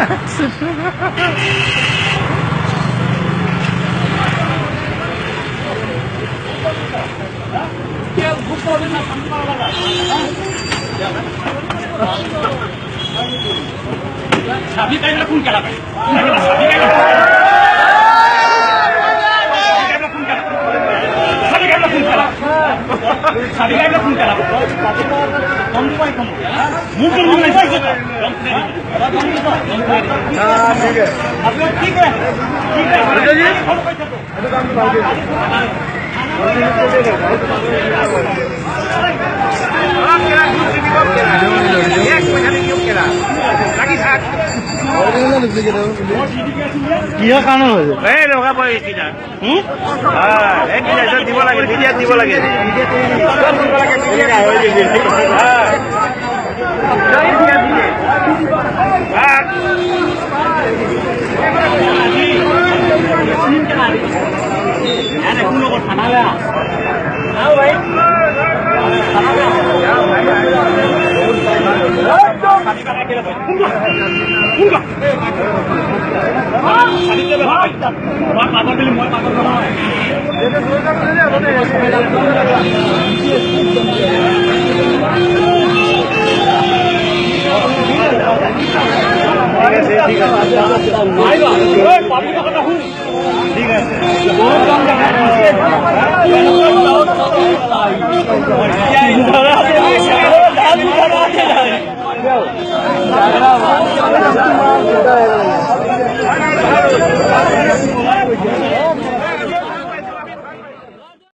Sabi kayo na kung kalapay. Sabi kayo na kung kalapay. Mungkin juga ठीक है ठीक है কিয় কানো এই লগা পইছা দিব লাগে ভিডিঅ' দিব লাগে ठीक है